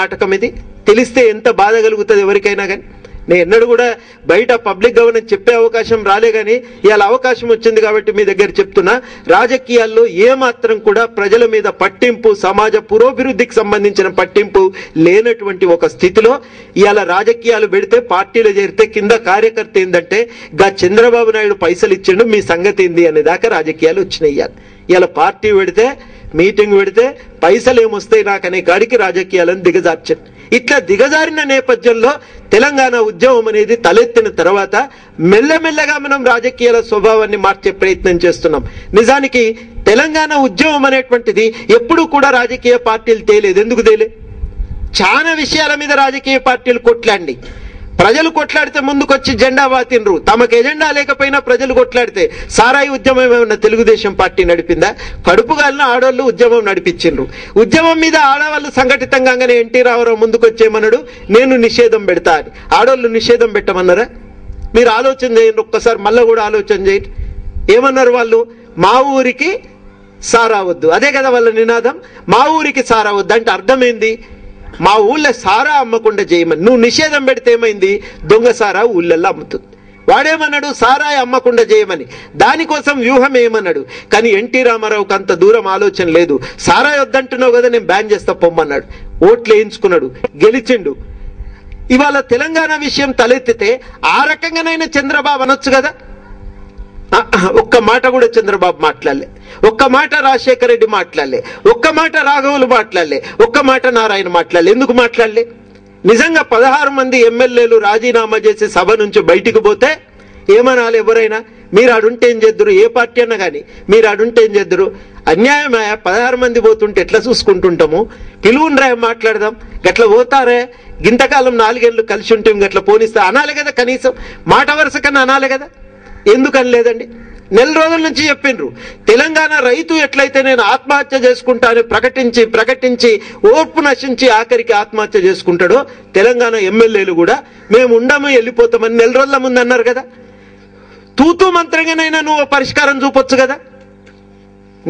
నాటకం ఇది తెలిస్తే ఎంత బాధ కలుగుతుంది ఎవరికైనా కానీ. నేను ఎన్నడూ కూడా బయట పబ్లిక్ గవర్నెన్స్ చెప్పే అవకాశం రాలే కానీ ఇవాళ అవకాశం వచ్చింది కాబట్టి మీ దగ్గర చెప్తున్నా. రాజకీయాల్లో ఏమాత్రం కూడా ప్రజల మీద పట్టింపు, సమాజ పురోభివృద్ధికి సంబంధించిన పట్టింపు లేనటువంటి ఒక స్థితిలో ఇవాళ రాజకీయాలు పెడితే, పార్టీలు చేరితే కింద కార్యకర్త ఏంటంటే గా చంద్రబాబు నాయుడు పైసలు ఇచ్చిండు మీ సంగతి ఏంది అనే దాకా రాజకీయాలు వచ్చినాయి. ఇవాళ పార్టీ పెడితే, మీటింగ్ పెడితే పైసలు ఏమొస్తాయి నాకనే కాడికి రాజకీయాలను దిగజార్చారు. ఇట్లా దిగజారిన నేపథ్యంలో తెలంగాణ ఉద్యమం అనేది తలెత్తిన తర్వాత మెల్లమెల్లగా మనం రాజకీయాల స్వభావాన్ని మార్చే ప్రయత్నం చేస్తున్నాం. నిజానికి తెలంగాణ ఉద్యమం అనేటువంటిది ఎప్పుడు కూడా రాజకీయ పార్టీలు తేలేదు. ఎందుకు తేలే? చాలా విషయాల మీద రాజకీయ పార్టీలు కొట్లాడి, ప్రజలు కొట్లాడితే ముందుకొచ్చి జెండా వాతిండ్రు. తమకు ఎజెండా లేకపోయినా ప్రజలు కొట్లాడితే సారాయి ఉద్యమం ఏమన్నా తెలుగుదేశం పార్టీ నడిపిందా? కడుపుగాలిన ఆడవాళ్ళు ఉద్యమం నడిపించిండ్రు. ఉద్యమం మీద ఆడవాళ్ళు సంఘటితంగానే ఎన్టీ రామారావు ముందుకొచ్చేమన్నాడు, నేను నిషేధం పెడతా అని. ఆడవాళ్ళు నిషేధం పెట్టమన్నారా? మీరు ఆలోచన చేయండి ఒక్కసారి, మళ్ళీ కూడా ఆలోచన చేయండి. ఏమన్నారు వాళ్ళు? మా ఊరికి సారా వద్దు. అదే కదా వాళ్ళ నినాదం, మా ఊరికి సారా వద్దు. అంటే అర్థం ఏంది? మా ఊళ్ళో సారా అమ్మకుండా చేయమని. నువ్వు నిషేధం పెడితే ఏమైంది? దొంగ సారా ఊళ్ళల్లో అమ్ముతుంది. వాడేమన్నాడు? సారాయి అమ్మకుండా చేయమని. దానికోసం వ్యూహం ఏమన్నాడు? కానీ ఎన్టీ రామారావుకి అంత దూరం ఆలోచన లేదు. సారాయి వద్దంటున్నావు కదా, నేను బ్యాన్ చేస్తా పొమ్మన్నాడు. ఓట్లు వేయించుకున్నాడు, గెలిచిండు. ఇవాళ తెలంగాణ విషయం తలెత్తితే ఆ రకంగానైనా చంద్రబాబు అనొచ్చు కదా. ఒక్క మాట కూడా చంద్రబాబు మాట్లాడలే, ఒక్క మాట రాజశేఖర రెడ్డి మాట్లాడలే, ఒక్క మాట రాఘవులు మాట్లాడలే, ఒక్క మాట నారాయణ మాట్లాడలే. ఎందుకు మాట్లాడలే? నిజంగా 16 మంది ఎమ్మెల్యేలు రాజీనామా చేసి సభ నుంచి బయటికి పోతే ఏమనాలి ఎవరైనా? మీరు అడుంటే ఏం చేద్దరు? ఏ పార్టీ అన్నా కానీ మీరు అడుంటే ఏం చేద్దరు? అన్యాయమే. 16 మంది పోతుంటే ఎట్లా చూసుకుంటుంటాము? పిలువుని రాయ మాట్లాడదాం. గట్ల పోతారే, గింతకాలం 4 ఏళ్ళు కలిసి ఉంటే గట్ల పోనిస్తా అనాలి కదా. కనీసం మాట వరుస కన్నా అనాలి కదా. ఎందుకని లేదండి? నెల రోజుల నుంచి చెప్పిండ్రు, తెలంగాణ రైతు ఎట్లయితే నేను ఆత్మహత్య చేసుకుంటానని ప్రకటించి ఓర్పు నశించి ఆఖరికి ఆత్మహత్య చేసుకుంటాడో తెలంగాణ ఎమ్మెల్యేలు కూడా మేము ఉండము వెళ్ళిపోతామని నెల రోజుల ముందు అన్నారు కదా. తూతూ మంత్రంగానైనా నువ్వు పరిష్కారం చూపొచ్చు కదా.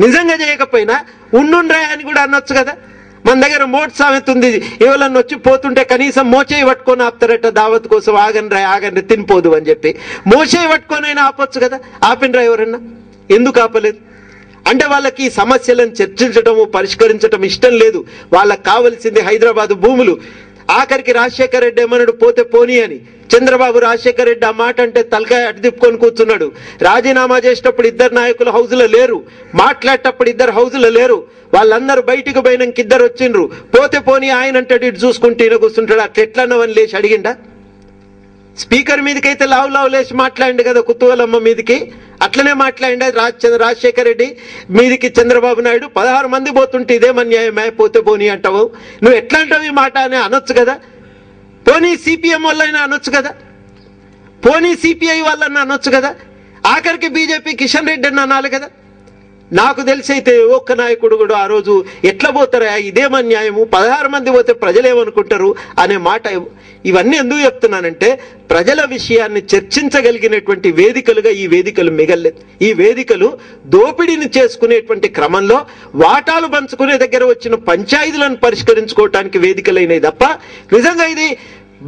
నిజంగా చేయకపోయినా ఉండుండ్రా అని కూడా అనొచ్చు కదా. మన దగ్గర మోట్ సామెత ఉంది, ఎవరన్నా వచ్చి పోతుంటే కనీసం మోచేయి పట్టుకొని ఆపుతారట దావత్ కోసం, ఆగండి తినిపోదు అని చెప్పి. మోచేయి పట్టుకొని అయినా ఆపొచ్చు కదా. ఆపినరా ఎవరన్నా? ఎందుకు ఆపలేదు? అంటే వాళ్ళకి సమస్యలను చర్చించటము, పరిష్కరించటం ఇష్టం లేదు. వాళ్ళకి కావలసింది హైదరాబాద్ భూములు. ఆఖరికి రాజశేఖర రెడ్డి ఏమన్నాడు? పోతే పోనీ అని. చంద్రబాబు రాజశేఖర రెడ్డి ఆ మాట అంటే తలకాయ అటు తిప్పుకొని కూర్చున్నాడు. రాజీనామా చేసేటప్పుడు 2 నాయకులు హౌజులో లేరు, మాట్లాడేటప్పుడు 2 హౌజులో లేరు. వాళ్ళందరూ బయటికి పోయినాక 2 వచ్చిండ్రు. పోతే పోనీ ఆయన అంటాడు, ఇటు చూసుకుంటే ఈయన కూర్చుంటాడు. అట్లా ఎట్లన్నవని లేచి అడిగిండా? స్పీకర్ మీదకైతే లావు లేచి మాట్లాడిండు కదా, కుతూహలమ్మ మీదకి అట్లనే మాట్లాడిండు రాజశేఖర రెడ్డి మీదికి చంద్రబాబు నాయుడు. 16 మంది పోతుంటే ఇదేమన్యాయమే, పోతే పోనీ అంటావు. నువ్వు ఎట్లా అంటావు ఈ మాట అని అనొచ్చు కదా. పోనీ సిపిఎం వాళ్ళైనా అనొచ్చు కదా, పోనీ సిపిఐ వాళ్ళన్నా అనొచ్చు కదా, ఆఖరికి బీజేపీ కిషన్ రెడ్డి అని అనాలి కదా. నాకు తెలిసైతే ఒక్క నాయకుడు కూడా ఆ రోజు ఎట్లా పోతారా, ఇదేమన్యాయము, 16 మంది పోతే ప్రజలేమనుకుంటారు అనే మాట. ఇవన్నీ ఎందుకు చెప్తున్నానంటే ప్రజల విషయాన్ని చర్చించగలిగినటువంటి వేదికలుగా ఈ వేదికలు మిగల్లేదు. ఈ వేదికలు దోపిడీని చేసుకునేటువంటి క్రమంలో వాటాలు పంచుకునే దగ్గర వచ్చిన పంచాయతీలను పరిష్కరించుకోవటానికి వేదికలైనవి తప్ప నిజంగా ఇది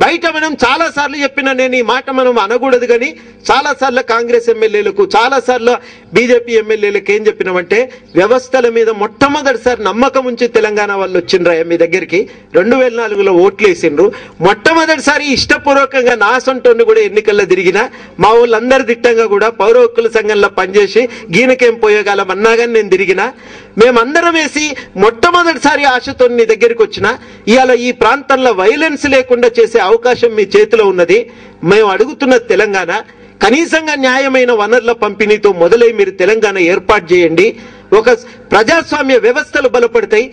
బయట మనం చాలా సార్లు చెప్పిన, నేను ఈ మాట మనం అనకూడదు కానీ చాలా సార్లు కాంగ్రెస్ ఎమ్మెల్యేలకు, చాలా సార్లు బీజేపీ ఎమ్మెల్యేలకు ఏం చెప్పినామంటే వ్యవస్థల మీద మొట్టమొదటిసారి నమ్మకం ఉంచి తెలంగాణ వాళ్ళు వచ్చిండ్రా మీ దగ్గరికి. 2004లో ఓట్లు వేసిండ్రు. మొట్టమొదటిసారి ఇష్టపూర్వకంగా నా సొంటోని కూడా ఎన్నికల్లో తిరిగిన మా వాళ్ళందరి దిట్టంగా కూడా పౌర హక్కుల సంఘంలో పనిచేసి గీనకేం పోయేగాలం అన్నా కానీ నేను తిరిగిన. మేమందరం వేసి మొట్టమొదటిసారి ఆశతో నీ దగ్గరికి వచ్చిన. ఇవాళ ఈ ప్రాంతంలో వైలెన్స్ లేకుండా చేసే అవకాశం మీ చేతిలో ఉన్నది. మేము అడుగుతున్న తెలంగాణ కనీసంగా న్యాయమైన వనరుల పంపిణీతో మొదలై మీరు తెలంగాణ ఏర్పాటు చేయండి. ఒక ప్రజాస్వామ్య వ్యవస్థలు బలపడతాయి,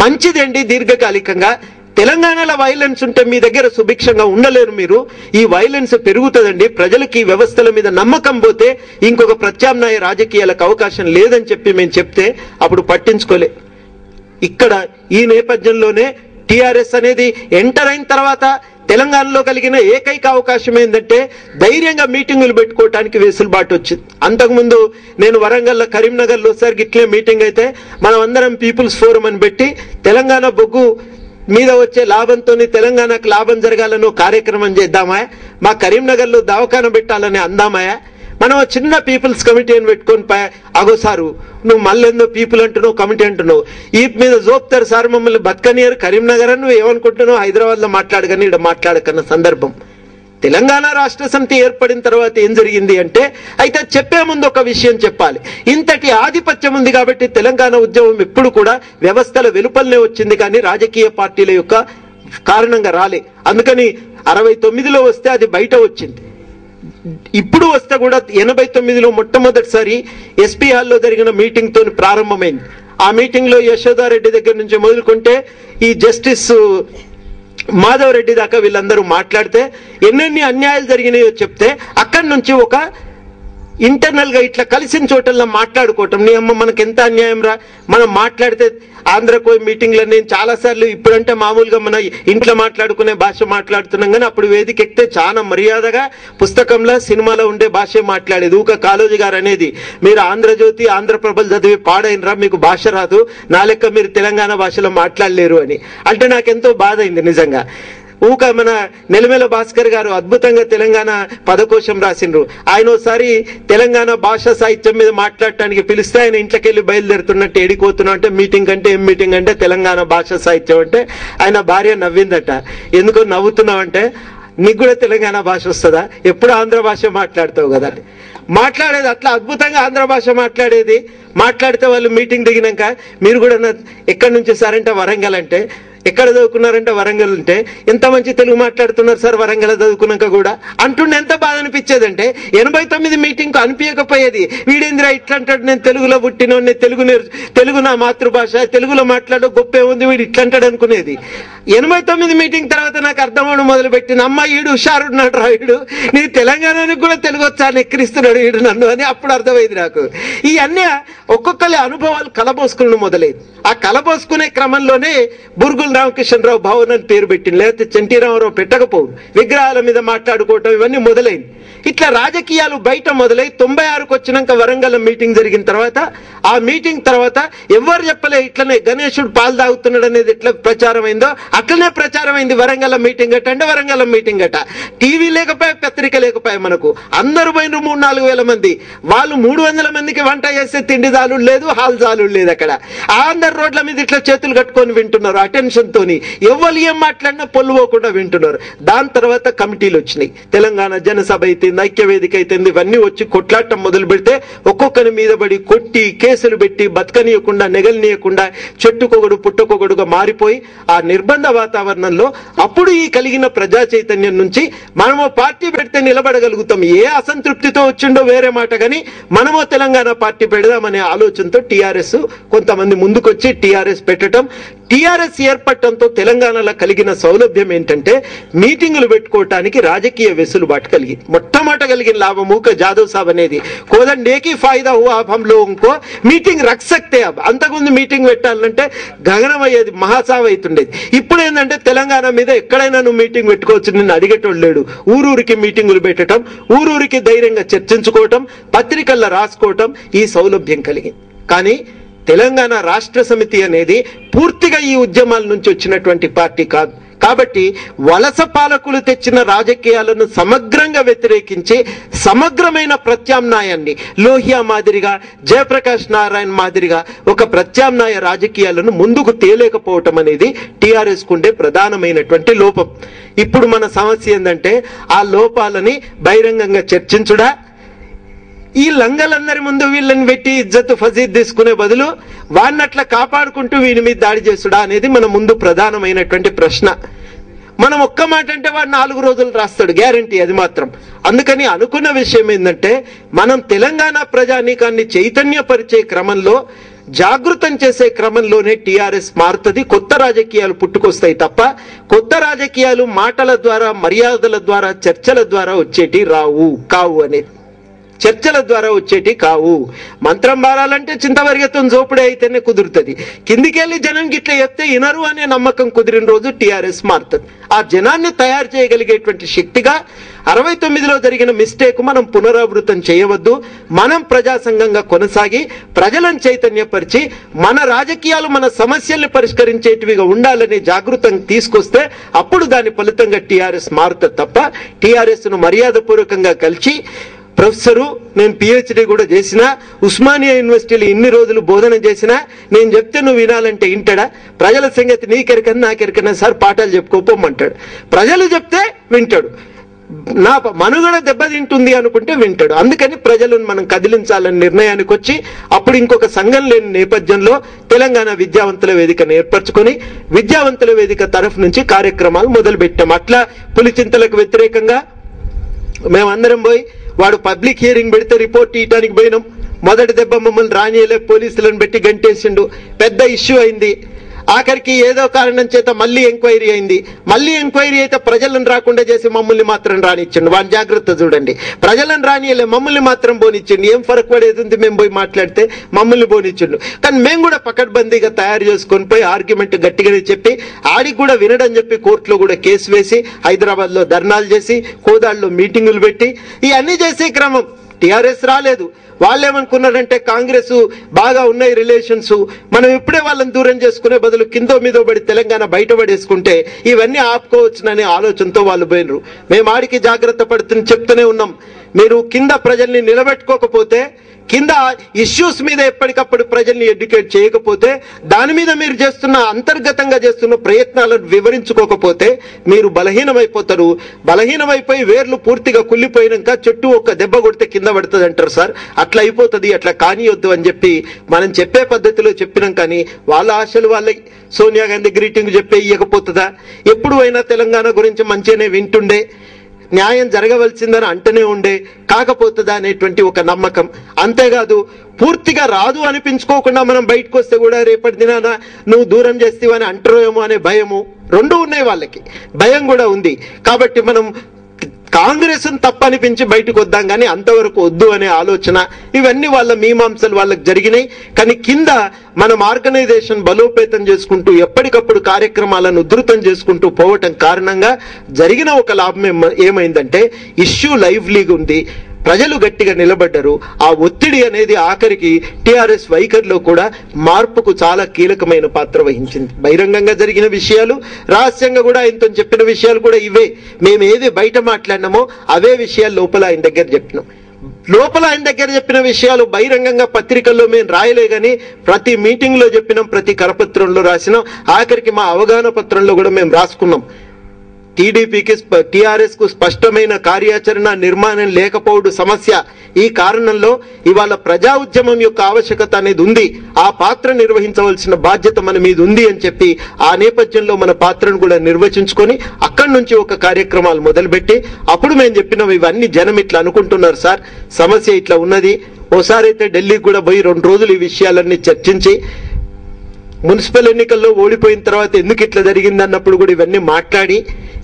మంచిదండి. దీర్ఘకాలికంగా తెలంగాణలో వైలెన్స్ ఉంటే మీ దగ్గర సుభిక్షంగా ఉండలేరు మీరు. ఈ వైలెన్స్ పెరుగుతుందండి. ప్రజలకి ఈ వ్యవస్థల మీద నమ్మకం పోతే ఇంకొక ప్రత్యామ్నాయ రాజకీయాలకు అవకాశం లేదని చెప్పి మేము చెప్తే అప్పుడు పట్టించుకోలే. ఇక్కడ ఈ నేపథ్యంలోనే టిఆర్ఎస్ అనేది ఎంటర్ అయిన తర్వాత తెలంగాణలో కలిగిన ఏకైక అవకాశం ఏంటంటే ధైర్యంగా మీటింగులు పెట్టుకోవడానికి వెసులుబాటు వచ్చింది. అంతకుముందు నేను వరంగల్లో, కరీంనగర్లో ఒకసారి ఇట్లే మీటింగ్ అయితే మనం అందరం పీపుల్స్ ఫోరం అని పెట్టి తెలంగాణ బొగ్గు మీద వచ్చే లాభంతో తెలంగాణకు లాభం జరగాలని కార్యక్రమం చేద్దామా? మా కరీంనగర్లో దవాఖాన పెట్టాలని అందామాయా? మనం చిన్న పీపుల్స్ కమిటీ అని పెట్టుకొని అగోసారు నువ్వు మళ్ళెందో పీపుల్ అంటున్నావు, కమిటీ అంటున్నావు, ఈ మీద జోపుతారు సార్ మమ్మల్ని బతకనియరు. కరీంనగర్ అని నువ్వు ఏమనుకుంటున్నావు? హైదరాబాద్ లో మాట్లాడగానే ఇక్కడ మాట్లాడకన్న సందర్భం. తెలంగాణ రాష్ట్ర సమితి ఏర్పడిన తర్వాత ఏం జరిగింది అంటే, అయితే చెప్పే ముందు ఒక విషయం చెప్పాలి. ఇంతటి ఆధిపత్యం ఉంది కాబట్టి తెలంగాణ ఉద్యమం ఎప్పుడు కూడా వ్యవస్థల వెలుపలనే వచ్చింది, కానీ రాజకీయ పార్టీల యొక్క కారణంగా రాలే. అందుకని 69లో వస్తే అది బయట వచ్చింది. ఇప్పుడు వస్తే కూడా 89లో మొట్టమొదటిసారి ఎస్పీ హాల్లో జరిగిన మీటింగ్ తో ప్రారంభమైంది. ఆ మీటింగ్ లో యశోదారెడ్డి దగ్గర నుంచి మొదలుకుంటే ఈ జస్టిస్ మాధవ్ రెడ్డి దాకా వీళ్ళందరూ మాట్లాడితే ఎన్నెన్ని అన్యాయాలు జరిగినాయో చెప్తే అక్కడి నుంచి ఒక ఇంటర్నల్ గా ఇట్లా కలిసిన చోటల్లో మాట్లాడుకోవటం. నీ అమ్మ మనకి ఎంత అన్యాయం రా, మనం మాట్లాడితే ఆంధ్రకు మీటింగ్ లో నేను చాలా సార్లు, ఇప్పుడంటే మామూలుగా మన ఇంట్లో మాట్లాడుకునే భాష మాట్లాడుతున్నాం, కానీ అప్పుడు వేదిక ఎక్కితే చాలా మర్యాదగా పుస్తకంలో సినిమాలో ఉండే భాష మాట్లాడేది. ఊక కాళోజీ గారు అనేది, మీరు ఆంధ్రజ్యోతి ఆంధ్రప్రభలు చదివి పాడైనరా, మీకు భాష రాదు, నా లెక్క మీరు తెలంగాణ భాషలో మాట్లాడలేరు అని అంటే నాకెంతో బాధ అయింది నిజంగా. ఊక మన నెలమెల భాస్కర్ గారు అద్భుతంగా తెలంగాణ పదకోశం రాసిండ్రు. ఆయన ఒకసారి తెలంగాణ భాషా సాహిత్యం మీద మాట్లాడటానికి పిలిస్తే ఆయన ఇంట్లోకి వెళ్ళి బయలుదేరుతున్నట్టు ఏడిపోతున్నా అంటే, మీటింగ్ అంటే ఏం మీటింగ్ అంటే తెలంగాణ భాషా సాహిత్యం అంటే ఆయన భార్య నవ్విందట. ఎందుకో నవ్వుతున్నావు అంటే, నీకు కూడా తెలంగాణ భాష వస్తుందా, ఎప్పుడు ఆంధ్ర భాష మాట్లాడతావు కదా అని మాట్లాడేది. అట్లా అద్భుతంగా ఆంధ్ర భాష మాట్లాడేది. మాట్లాడితే వాళ్ళు మీటింగ్ దిగినాక మీరు కూడా ఎక్కడి నుంచి సార్ అంటే వరంగల్ అంటే, ఎక్కడ చదువుకున్నారంటే వరంగల్ ఉంటే, ఎంత మంచి తెలుగు మాట్లాడుతున్నారు సార్ వరంగల్ చదువుకున్నాక కూడా అంటుండే. ఎంత బాధ అనిపించేదంటే 89 మీటింగ్ అనిపించకపోయేది. వీడేంద్రా ఇట్లా అంటాడు, నేను తెలుగులో పుట్టినోడిని, తెలుగు నా మాతృభాష, తెలుగులో మాట్లాడడం గొప్పే ఉంది, వీడు ఇట్లా అంటాడు అనుకునేది. 89 మీటింగ్ తర్వాత నాకు అర్థమవడం మొదలుపెట్టింది, అమ్మ ఈడు హుషారున్నాడు రా, వీడు నీ తెలంగాణకి కూడా తెలుగు వచ్చా అని ఎక్కిరిస్తున్నాడు వీడు నన్ను అని అప్పుడు అర్థమైంది నాకు. ఇవన్నీ ఒక్కొక్కరి అనుభవాలు కలబోసుకుని మొదలైంది. ఆ కలబోసుకునే క్రమంలోనే బుర్గుల రామకృష్ణరావు భవన్ అని పేరు పెట్టింది, లేకపోతే చంటి రామారావు పెట్టకపోవు, విగ్రహాల మీద మాట్లాడుకోవటం ఇవన్నీ మొదలైంది. ఇట్లా రాజకీయాలు బయట మొదలై 96కు వచ్చినాక వరంగల్ మీటింగ్ జరిగిన తర్వాత, ఆ మీటింగ్ తర్వాత ఎవరు చెప్పలే ఇట్లనే గణేశుడు పాలు తాగుతున్నాడు అనేది ఎట్లా ప్రచారం అయిందో అట్లనే ప్రచారం అయింది. వరంగల్ మీటింగ్ అట అంటే వరంగల్ మీటింగ్ అట. టీవీ లేకపోయా, పత్రిక లేకపోయా, మనకు అందరూ పోయిన 3-4 వేల మంది. వాళ్ళు 300 మందికి వంట చేస్తే తిండి జాలు లేదు, హాల్ జాలు లేదు. అక్కడ అందరు రోడ్ల మీద ఇట్లా చేతులు కట్టుకొని వింటున్నారు అటెన్షన్ తోని. ఎవరు ఏం మాట్లాడినా పొల్లుపోకుండా వింటున్నారు. దాని తర్వాత కమిటీలు వచ్చినాయి. తెలంగాణ జనసభ అయితే, ఐక్యవేదిక అయితే, ఇవన్నీ వచ్చి కొట్లాటం మొదలు పెడితే ఒక్కొక్కరి మీద పడి కొట్టి కేసులు పెట్టి బతకనీయకుండా నెగలనీయకుండా చెట్టుకొగడు పుట్టకొగడుగా మారిపోయి ఆ నిర్బంధ వాతావరణంలో అప్పుడు ఈ కలిగిన ప్రజా చైతన్యం నుంచి మనమో పార్టీ పెడితే నిలబడగలుగుతాం. ఏ అసంతృప్తితో వచ్చిండో వేరే మాట, కానీ మనమో తెలంగాణ పార్టీ పెడదామనే ఆలోచనతో టీఆర్ఎస్ కొంతమంది ముందుకొచ్చి టీఆర్ఎస్ పెట్టడం. టీఆర్ఎస్ ఏర్పడటంతో తెలంగాణలో కలిగిన సౌలభ్యం ఏంటంటే మీటింగులు పెట్టుకోవటానికి రాజకీయ వెసులుబాటు కలిగింది. మొట్టమొదట కలిగిన లాభం ఊక జాదవ్ సాబ్ అనేది కోదండేకి ఫాయిదా హువా అబ్ హమ్ లోగోं మీటింగ్ రఖ్ సక్తే. అంతకుముందు మీటింగ్ పెట్టాలంటే గగనం అయ్యేది, మహాసావ్ అవుతుండేది. ఇప్పుడు ఏంటంటే తెలంగాణ మీద ఎక్కడైనా నువ్వు మీటింగ్ పెట్టుకోవచ్చు, నిన్ను అడిగేటోళ్ళు లేడు. ఊరూరికి మీటింగులు పెట్టడం, ఊరూరికి ధైర్యంగా చర్చించుకోవటం, పత్రికల్లో రాసుకోవటం, ఈ సౌలభ్యం కలిగింది. కానీ తెలంగాణ రాష్ట్ర సమితి అనేది పూర్తిగా ఈ ఉద్యమాల నుంచి వచ్చినటువంటి పార్టీ కాదు. కాబట్టి వలస పాలకులు తెచ్చిన రాజకీయాలను సమగ్రంగా వ్యతిరేకించి సమగ్రమైన ప్రత్యామ్నాయాన్ని లోహియా మాదిరిగా, జయప్రకాష్ నారాయణ మాదిరిగా ఒక ప్రత్యామ్నాయ రాజకీయాలను ముందుకు తేలేకపోవటం అనేది టీఆర్ఎస్ కుండే ప్రధానమైనటువంటి లోపం. ఇప్పుడు మన సమస్య ఏంటంటే ఆ లోపాలని బహిరంగంగా చర్చించుడా, ఈ లంగలందరి ముందు వీళ్ళని పెట్టి ఇజ్జత్ ఫజీద్ తీసుకునే బదులు వాడినట్లా కాపాడుకుంటూ వీని మీద దాడి చేసుడా అనేది మన ముందు ప్రధానమైనటువంటి ప్రశ్న. మనం ఒక్క మాట అంటే వాడు 4 రోజులు రాస్తాడు గ్యారంటీ, అది మాత్రం. అందుకని అనుకున్న విషయం ఏంటంటే మనం తెలంగాణ ప్రజానీకాన్ని చైతన్యపరిచే క్రమంలో, జాగృతం చేసే క్రమంలోనే టీఆర్ఎస్ మారుతుంది. కొత్త రాజకీయాలు పుట్టుకొస్తాయి తప్ప కొత్త రాజకీయాలు మాటల ద్వారా, మర్యాదల ద్వారా, చర్చల ద్వారా వచ్చేటి కావు అనేది. చర్చల ద్వారా వచ్చేటి కావు. మంత్రం మారాలంటే చింతవర్గతం జోపుడే అయితేనే కుదురుతుంది. కిందికెళ్ళి జనం గిట్ల చెప్తే వినరు అనే నమ్మకం కుదిరిన రోజు టీఆర్ఎస్ మారుతుంది. ఆ జనాన్ని తయారు చేయగలిగేటువంటి శక్తిగా 69లో జరిగిన మిస్టేక్ మనం పునరావృతం చేయవద్దు. మనం ప్రజా సంఘంగా కొనసాగి ప్రజలను చైతన్యపరిచి మన రాజకీయాలు మన సమస్యల్ని పరిష్కరించేటివిగా ఉండాలని జాగృతం తీసుకొస్తే అప్పుడు దాని ఫలితంగా టీఆర్ఎస్ మారుతుంది తప్ప టీఆర్ఎస్ ను మర్యాదపూర్వకంగా కలిసి ప్రొఫెసరు నేను పిహెచ్డి కూడా చేసినా ఉస్మానియా యూనివర్సిటీలో ఇన్ని రోజులు బోధన చేసినా నేను చెప్తే నువ్వు వినాలంటే ఇంటాడా? ప్రజల సంగతి నీకెరకని నాకెరకన్నా సార్ పాఠాలు చెప్పుకోపోమంటాడు. ప్రజలు చెప్తే వింటాడు. నా మనుగడ దెబ్బతింటుంది అనుకుంటే వింటాడు. అందుకని ప్రజలను మనం కదిలించాలని నిర్ణయానికి వచ్చి అప్పుడు ఇంకొక సంఘం లేని నేపథ్యంలో తెలంగాణ విద్యావంతుల వేదికను ఏర్పరచుకొని విద్యావంతుల వేదిక తరఫు నుంచి కార్యక్రమాలు మొదలుపెట్టాం. అట్లా పులిచింతలకు వ్యతిరేకంగా మేమందరం పోయి వాడు పబ్లిక్ హియరింగ్ పెడితే రిపోర్ట్ ఇవ్వడానికి పోయినాం. మొదటి దెబ్బ మమ్మల్ని రానియలే, పోలీసులను పెట్టి గంటేసిండు, పెద్ద ఇష్యూ అయింది. ఆఖరికి ఏదో కారణం చేత మళ్ళీ ఎంక్వైరీ అయింది. మళ్ళీ ఎంక్వైరీ అయితే ప్రజలను రాకుండా చేసి మమ్మల్ని మాత్రం రానిచ్చిండు. వాని జాగ్రత్త చూడండి. ప్రజలను రానియలే, మమ్మల్ని మాత్రం పోనిచ్చిండు. ఏం ఫరక్ పడేది ఉంది? మేము పోయి మాట్లాడితే మమ్మల్ని పోనిచ్చిండు. కానీ మేము కూడా పకడ్బందీగా తయారు చేసుకొని పోయి ఆర్గ్యుమెంట్ గట్టిగానే చెప్పి ఆడికి కూడా వినడని చెప్పి కోర్టులో కూడా కేసు వేసి హైదరాబాద్ లో ధర్నాలు చేసి కోదాడులో మీటింగులు పెట్టి ఇవన్నీ చేసే క్రమం. టీఆర్ఎస్ రాలేదు. వాళ్ళు ఏమనుకున్నారంటే కాంగ్రెస్ బాగా ఉన్నాయి రిలేషన్స్, మనం ఇప్పుడే వాళ్ళని దూరం చేసుకునే బదులు కిందో మీదో పడి తెలంగాణ బయటపడేసుకుంటే ఇవన్నీ ఆపుకోవచ్చుననే ఆలోచనతో వాళ్ళు పోయినరు. మేము ఆడికి జాగ్రత్త పడుతుని చెప్తూనే ఉన్నాం. మీరు కింద ప్రజల్ని నిలబెట్టుకోకపోతే, కింద ఇష్యూస్ మీద ఎప్పటికప్పుడు ప్రజల్ని ఎడ్యుకేట్ చేయకపోతే, దాని మీద మీరు చేస్తున్న అంతర్గతంగా చేస్తున్న ప్రయత్నాలను వివరించుకోకపోతే మీరు బలహీనమైపోతారు. బలహీనమైపోయి వేర్లు పూర్తిగా కుళ్ళిపోయినాక చెట్టు ఒక్క దెబ్బ కొడితే కింద పడుతుంది అంటారు సార్. అట్లా అయిపోతుంది. అట్లా కానియొద్దు అని చెప్పి మనం చెప్పే పద్ధతిలో చెప్పినాం. కానీ వాళ్ళ ఆశలు వాళ్ళకి సోనియా గాంధీ గ్రీటింగ్ చెప్పే ఇవ్వకపోతుందా? ఎప్పుడు అయినా తెలంగాణ గురించి మంచిగానే వింటుండే, న్యాయం జరగవలసిందని అంటనే ఉండే, కాకపోతుందా అనేటువంటి ఒక నమ్మకం. అంతేకాదు పూర్తిగా రాదు అనిపించుకోకుండా మనం బయటకు వస్తే కూడా రేపటి దినాన నువ్వు దూరం చేస్తేవని అంటారేమో అనే భయము రెండు ఉన్నాయి. వాళ్ళకి భయం కూడా ఉంది. కాబట్టి మనం కాంగ్రెస్ తప్పనిపించి బయటకు వద్దాం కానీ అంతవరకు వద్దు అనే ఆలోచన, ఇవన్నీ వాళ్ళ మీమాంసలు వాళ్ళకి జరిగినాయి. కానీ కింద మనం ఆర్గనైజేషన్ బలోపేతం చేసుకుంటూ ఎప్పటికప్పుడు కార్యక్రమాలను ఉధృతం చేసుకుంటూ పోవటం కారణంగా జరిగిన ఒక లాభం ఏమైందంటే ఇష్యూ లైవ్లీగా ఉంది, ప్రజలు గట్టిగా నిలబడ్డారు. ఆ ఒత్తిడి అనేది ఆఖరికి టీఆర్ఎస్ వైఖరిలో కూడా మార్పుకు చాలా కీలకమైన పాత్ర వహించింది. బహిరంగంగా జరిగిన విషయాలు, రహస్యంగా కూడా ఆయనతో చెప్పిన విషయాలు కూడా ఇవే. మేము ఏది బయట మాట్లాడినామో అవే విషయాలు లోపల ఆయన దగ్గర చెప్పినాం. లోపల ఆయన దగ్గర చెప్పిన విషయాలు బహిరంగంగా పత్రికల్లో మేము రాయలే గానీ ప్రతి మీటింగ్ లో చెప్పినాం, ప్రతి కరపత్రంలో రాసినాం. ఆఖరికి మా అవగాహన పత్రంలో కూడా మేము రాసుకున్నాం. టీడీపీకి టీఆర్ఎస్ కు స్పష్టమైన కార్యాచరణ నిర్మాణం లేకపోవడం సమస్య. ఈ కారణంలో ఇవాళ ప్రజా ఉద్యమం యొక్క ఆవశ్యకత అనేది ఉంది. ఆ పాత్ర నిర్వహించవలసిన బాధ్యత మన మీద ఉంది అని చెప్పి ఆ నేపథ్యంలో మన పాత్రను కూడా నిర్వచించుకొని అక్కడి నుంచి ఒక కార్యక్రమాలు మొదలుపెట్టి అప్పుడు మేము చెప్పినాం ఇవన్నీ జనం ఇట్లా అనుకుంటున్నారు సార్, సమస్య ఇట్లా ఉన్నది. ఓసారి అయితే ఢిల్లీకి కూడా పోయి 2 రోజులు ఈ విషయాలన్నీ చర్చించి మున్సిపల్ ఎన్నికల్లో ఓడిపోయిన తర్వాత ఎందుకు ఇట్లా జరిగింది అన్నప్పుడు కూడా ఇవన్నీ మాట్లాడి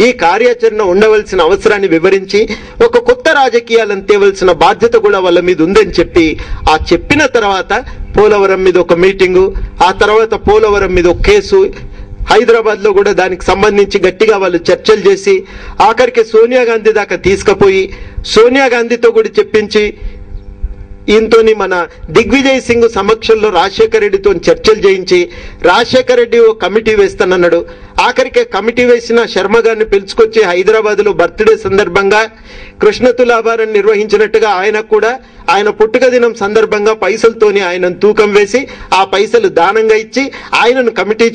ఈ కార్యాచరణ ఉండవలసిన అవసరాన్ని వివరించి ఒక కొత్త రాజకీయాలను తేవలసిన బాధ్యత కూడా వాళ్ళ మీద ఉందని చెప్పి ఆ చెప్పిన తర్వాత పోలవరం మీద ఒక మీటింగు, ఆ తర్వాత పోలవరం మీద ఒక కేసు, హైదరాబాద్ లో కూడా దానికి సంబంధించి గట్టిగా వాళ్ళు చర్చలు చేసి ఆఖరికి సోనియా గాంధీ దాకా తీసుకుపోయి సోనియా గాంధీతో కూడా చెప్పించి ఈయనతోని మన దిగ్విజయ్ సింగ్ సమక్షంలో రాజశేఖర రెడ్డితో చర్చలు చేయించి రాజశేఖర రెడ్డి ఓ కమిటీ వేస్తానన్నాడు. ఆఖరికి కమిటీ వేసిన శర్మ గారిని పిలుచుకొచ్చి హైదరాబాద్ లో బర్త్డే సందర్భంగా కృష్ణ తులాభారం నిర్వహించినట్టుగా ఆయన కూడా ఆయన పుట్టుక దినం సందర్భంగా పైసలతోని ఆయనను తూకం వేసి ఆ పైసలు దానంగా ఇచ్చి ఆయనను కమిటీ